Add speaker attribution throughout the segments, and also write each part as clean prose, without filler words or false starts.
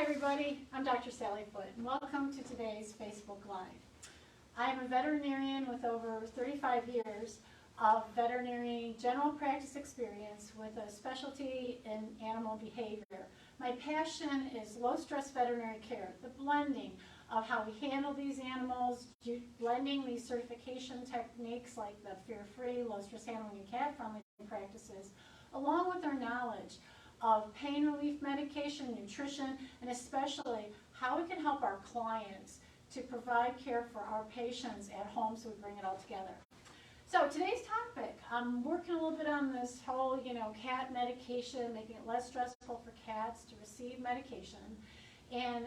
Speaker 1: everybody, I'm Dr. Sally Foote, and welcome to today's Facebook Live. I'm a veterinarian with over 35 years of veterinary general practice experience with a specialty in animal behavior. My passion is low-stress veterinary care, the blending of how we handle these animals, blending these certification techniques like the fear-free, low-stress handling, and cat-friendly practices, along with our knowledge of pain relief medication, nutrition, and especially how we can help our clients to provide care for our patients at home so we bring it all together. So today's topic, I'm working a little bit on this whole, cat medication, making it less stressful for cats to receive medication. And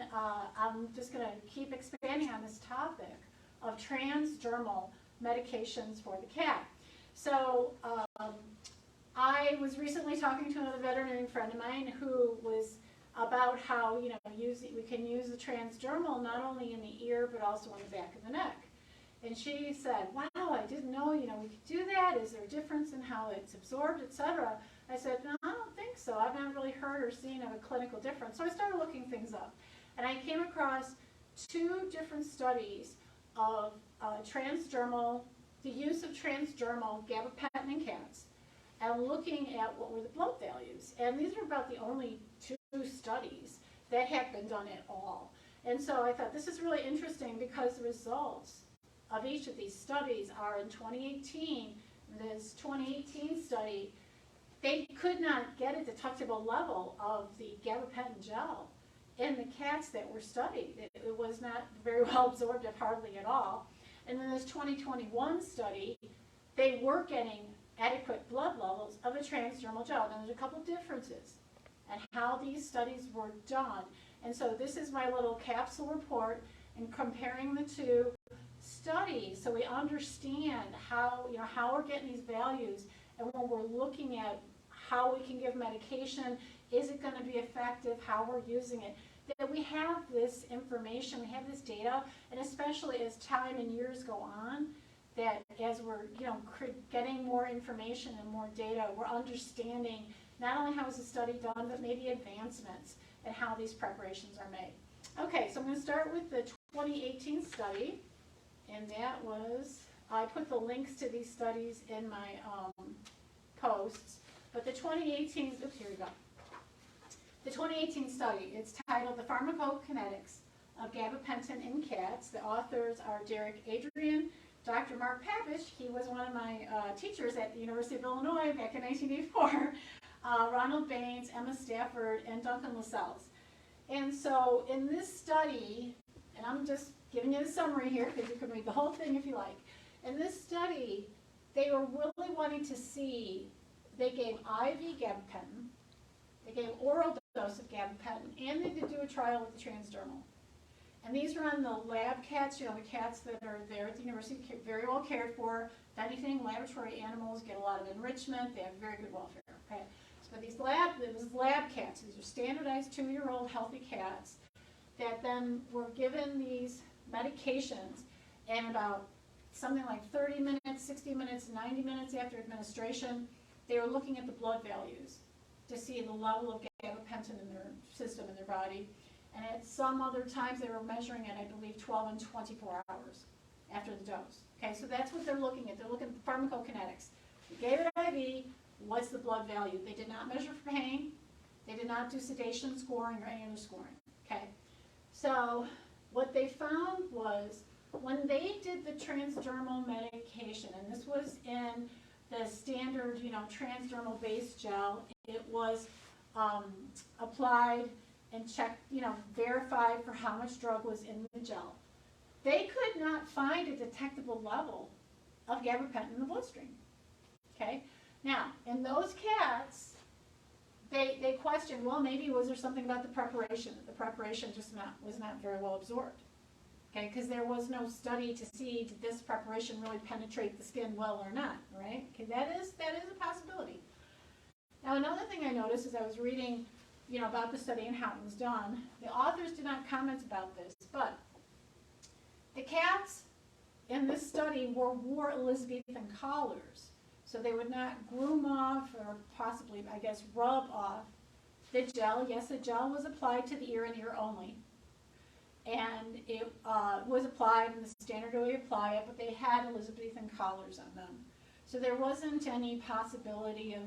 Speaker 1: I'm just going to keep expanding on this topic of transdermal medications for the cat. So I was recently talking to another veterinarian friend of mine who was about how, we can use the transdermal not only in the ear but also on the back of the neck. And she said, wow, I didn't know, we could do that. Is there a difference in how it's absorbed, etc.? I said, no, I don't think so. I've not really heard or seen of a clinical difference. So I started looking things up. And I came across two different studies of the use of transdermal gabapentin in cats, and looking at what were the blood values. And these are about the only two studies that have been done at all. And so I thought this is really interesting because the results of each of these studies are in 2018. This 2018 study, they could not get a detectable level of the gabapentin gel in the cats that were studied. It was not very well absorbed, if hardly at all. And then this 2021 study, they were getting adequate blood levels of a transdermal gel. Now there's a couple differences and how these studies were done. And so this is my little capsule report and comparing the two studies so we understand how, how we're getting these values, and when we're looking at how we can give medication, is it going to be effective, how we're using it, that we have this information, we have this data, and especially as time and years go on, that as we're getting more information and more data, we're understanding not only how is the study done, but maybe advancements in how these preparations are made. Okay, so I'm going to start with the 2018 study, and that was, I put the links to these studies in my posts, but the 2018, oops, here we go. The 2018 study, it's titled The Pharmacokinetics of Gabapentin in Cats. The authors are Derek Adrian, Dr. Mark Papish, he was one of my teachers at the University of Illinois back in 1984, Ronald Baines, Emma Stafford, and Duncan Lascelles. And so in this study, and I'm just giving you the summary here because you can read the whole thing if you like. In this study, they were really wanting to see, they gave IV gabapentin, they gave oral dose of gabapentin, and they did do a trial with the transdermal. And these are on the lab cats, the cats that are there at the university, very well cared for. If anything, laboratory animals get a lot of enrichment. They have very good welfare. Okay, so these lab cats. These are standardized 2-year-old healthy cats that then were given these medications, and about something like 30 minutes, 60 minutes, 90 minutes after administration, they were looking at the blood values to see the level of gabapentin in their system, in their body. And at some other times they were measuring it, I believe, 12 and 24 hours after the dose. Okay, so that's what they're looking at. They're looking at the pharmacokinetics. They gave it IV, what's the blood value? They did not measure for pain. They did not do sedation scoring or any other scoring. Okay, so what they found was when they did the transdermal medication, and this was in the standard, transdermal base gel, it was applied and checked, verified for how much drug was in the gel. They could not find a detectable level of gabapentin in the bloodstream. Okay? Now, in those cats, they questioned, well, maybe was there something about the preparation? The preparation just was not very well absorbed. Okay, because there was no study to see did this preparation really penetrate the skin well or not, right? Okay, that is a possibility. Now, another thing I noticed as I was reading about the study and how it was done, the authors did not comment about this, but the cats in this study wore Elizabethan collars, so they would not groom off or possibly, I guess, rub off The gel, yes, the gel was applied to the ear and ear only. And it was applied in the standard way we apply it, but they had Elizabethan collars on them. So there wasn't any possibility of,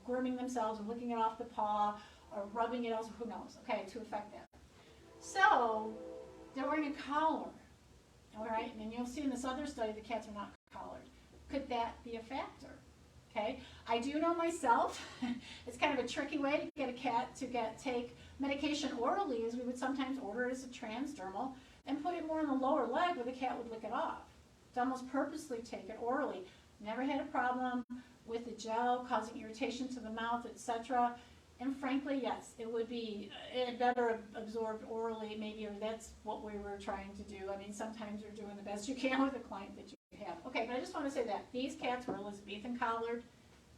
Speaker 1: grooming themselves or licking it off the paw or rubbing it else, who knows, okay, to affect that. So they're wearing a collar, all right? And you'll see in this other study the cats are not collared. Could that be a factor? Okay, I do know myself, it's kind of a tricky way to get a cat to take medication orally is we would sometimes order it as a transdermal and put it more in the lower leg where the cat would lick it off. To almost purposely take it orally. Never had a problem with the gel causing irritation to the mouth, etc. And frankly, yes, it would be better absorbed orally, maybe, or that's what we were trying to do. I mean, sometimes you're doing the best you can with a client that you have. Okay, but I just want to say that these cats were Elizabethan collared,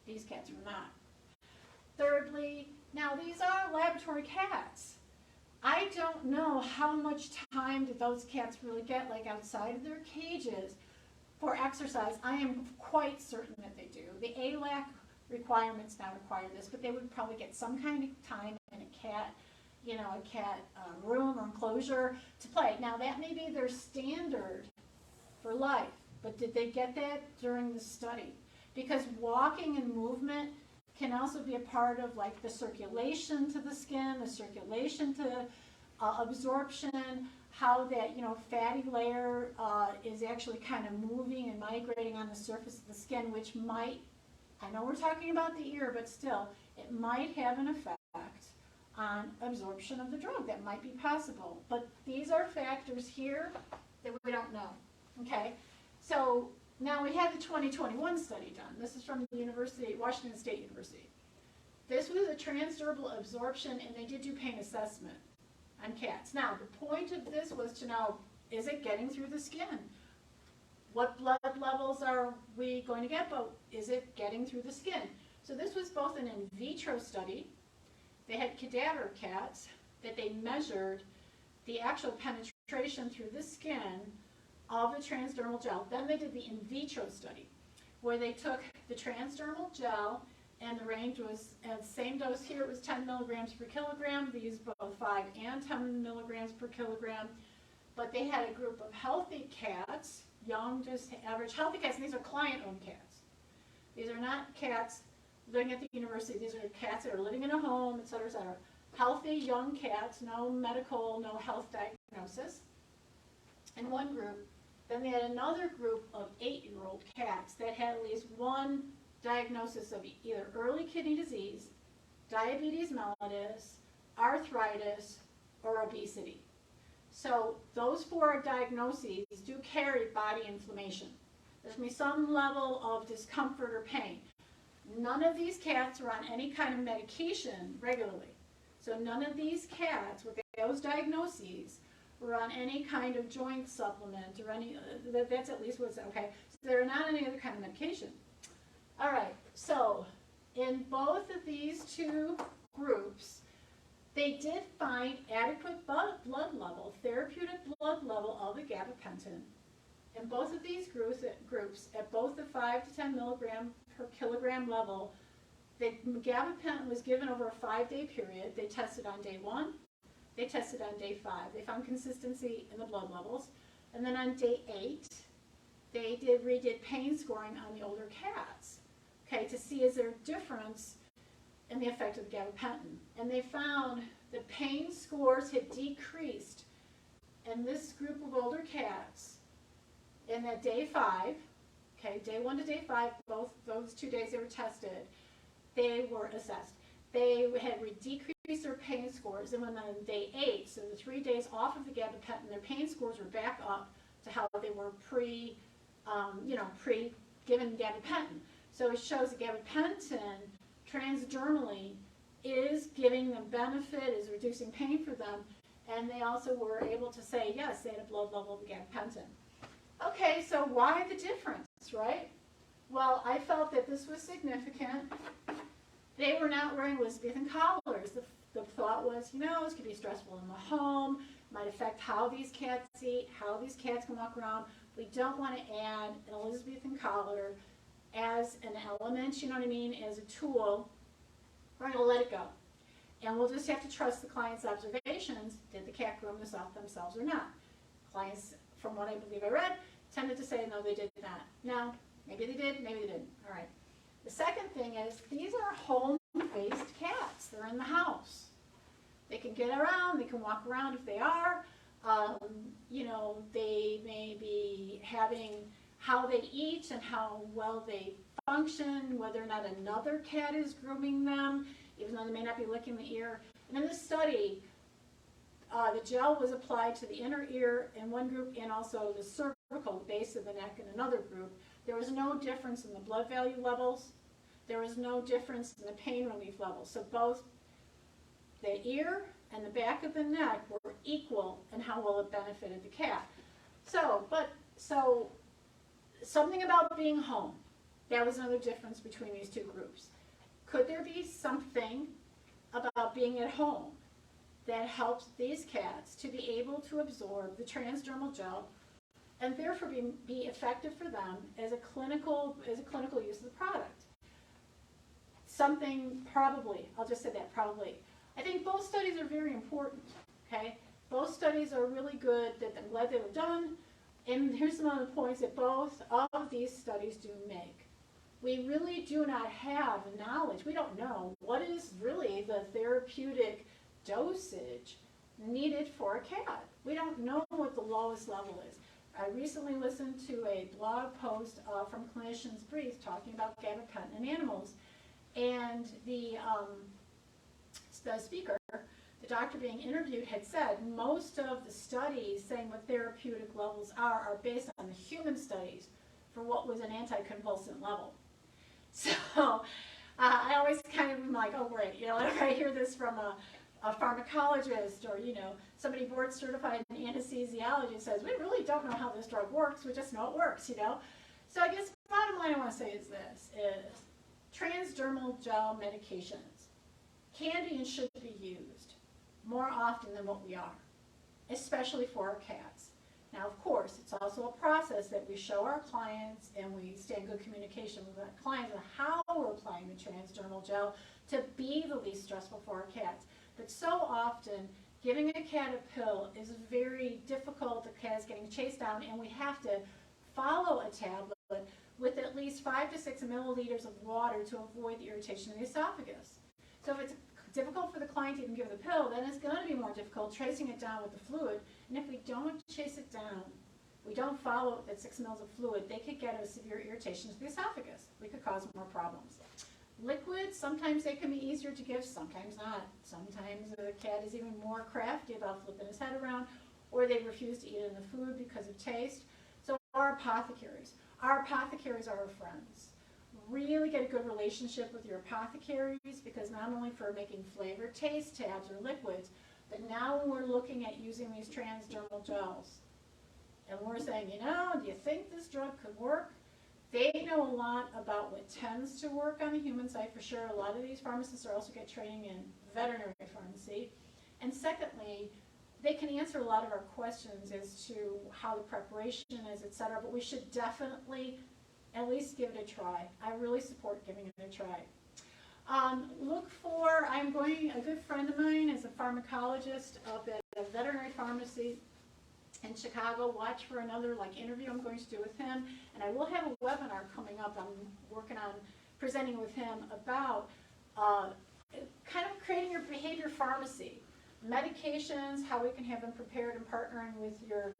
Speaker 1: these cats were not. Thirdly, now these are laboratory cats. I don't know how much time did those cats really get, like outside of their cages, for exercise. I am quite certain that they do. The ALAC requirements now require this, but they would probably get some kind of time in a cat, room or enclosure to play. Now that may be their standard for life, but did they get that during the study? Because walking and movement can also be a part of like the circulation to the skin, the circulation to absorption, how that fatty layer is actually kind of moving and migrating on the surface of the skin, which might, I know we're talking about the ear, but still, it might have an effect on absorption of the drug. That might be possible. But these are factors here that we don't know. Okay? So now we had the 2021 study done. This is from the University, Washington State University. This was a transdermal absorption, and they did do pain assessment on cats. Now, the point of this was to know, is it getting through the skin? What blood levels are we going to get, but is it getting through the skin? So this was both an in vitro study. They had cadaver cats that they measured the actual penetration through the skin of the transdermal gel. Then they did the in vitro study, where they took the transdermal gel, and the range was at the same dose here. It was 10 milligrams per kilogram. They used both 5 and 10 milligrams per kilogram. But they had a group of healthy cats, young, just average healthy cats, and these are client-owned cats. These are not cats living at the university. These are cats that are living in a home, et cetera, et cetera. Healthy, young cats, no medical, no health diagnosis. In one group. Then they had another group of 8-year-old cats that had at least one diagnosis of either early kidney disease, diabetes mellitus, arthritis, or obesity. So those 4 diagnoses do carry body inflammation. There's going to be some level of discomfort or pain. None of these cats are on any kind of medication regularly. So none of these cats with those diagnoses were on any kind of joint supplement or any, that's at least what's, okay. So they're not on any other kind of medication. All right, so in both of these 2 groups, they did find adequate blood level, therapeutic blood level of the gabapentin. In both of these groups, at both the 5 to 10 milligram per kilogram level, the gabapentin was given over a 5-day period. They tested on day 1. They tested on day 5. They found consistency in the blood levels. And then on day 8, they redid pain scoring on the older cats, okay, to see is there a difference in the effect of the gabapentin. And they found the pain scores had decreased in this group of older cats in that day 5, okay, day 1 to day 5, both those 2 days they were tested, they were assessed. They had decreased their pain scores, and when on day 8, so the 3 days off of the gabapentin, their pain scores were back up to how they were pre-given gabapentin. So it shows that gabapentin transdermally is giving them benefit, is reducing pain for them, and they also were able to say, yes, they had a blood level of gabapentin. Okay, so why the difference, right? Well, I felt that this was significant. They were not wearing Elizabethan collars. The thought was, this could be stressful in the home, might affect how these cats eat, how these cats can walk around. We don't want to add an Elizabethan collar as an element, as a tool. We're going to let it go. And we'll just have to trust the client's observations. Did the cat groom this off themselves or not? Clients, from what I believe I read, tended to say, no, they did not. Now, maybe they did, maybe they didn't. All right. The second thing is, these are home-based cats. They're in the house. They can get around, they can walk around if they are. You know, they may be having how they eat and how well they function, whether or not another cat is grooming them, even though they may not be licking the ear. And in this study, the gel was applied to the inner ear in one group and also the cervical base of the neck in another group. There was no difference in the blood value levels. There was no difference in the pain relief levels. So both the ear and the back of the neck were equal in how well it benefited the cat. So something about being home, that was another difference between these two groups. Could there be something about being at home that helps these cats to be able to absorb the transdermal gel and therefore be effective for them as a clinical use of the product? Something, probably. I'll just say that, probably. I think both studies are very important, okay? Both studies are really good, that I'm glad they were done, and here's some other points that both of these studies do make. We really do not have knowledge. We don't know what is really the therapeutic dosage needed for a cat. We don't know what the lowest level is. I recently listened to a blog post from Clinicians Brief talking about gabapentin in animals, and the speaker, the doctor being interviewed, had said most of the studies saying what therapeutic levels are based on the human studies for what was an anticonvulsant level. So I always kind of am like, oh great, you know, whenever I hear this from a pharmacologist or, you know, somebody board certified in anesthesiology says, we really don't know how this drug works, we just know it works, you know. So I guess the bottom line I want to say is this, is transdermal gel medications can be and should be used more often than what we are, especially for our cats. Now, of course, it's also a process that we show our clients and we stay in good communication with our clients on how we're applying the transdermal gel to be the least stressful for our cats. But so often, giving a cat a pill is very difficult. The cat is getting chased down, and we have to follow a tablet with at least 5 to 6 milliliters of water to avoid the irritation of the esophagus. So if it's difficult for the client to even give the pill, then it's going to be more difficult tracing it down with the fluid. And if we don't chase it down, we don't follow that 6 mils of fluid, they could get a severe irritation to the esophagus. We could cause more problems. Liquids, sometimes they can be easier to give, sometimes not. Sometimes the cat is even more crafty about flipping his head around, or they refuse to eat it in the food because of taste. So our apothecaries are our friends. Really get a good relationship with your apothecaries, because not only for making flavored taste tabs or liquids, but now when we're looking at using these transdermal gels, and we're saying, you know, do you think this drug could work? They know a lot about what tends to work on the human side for sure. A lot of these pharmacists are also get training in veterinary pharmacy. And secondly, they can answer a lot of our questions as to how the preparation is, etc. But we should definitely at least give it a try. I really support giving it a try. Look for, a good friend of mine is a pharmacologist up at a veterinary pharmacy in Chicago. Watch for another interview I'm going to do with him. And I will have a webinar coming up. I'm working on presenting with him about kind of creating your behavior pharmacy. Medications, how we can have them prepared, and partnering with your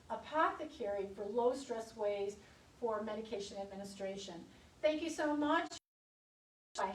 Speaker 1: apothecary for low stress ways for medication administration. Thank you so much. Bye.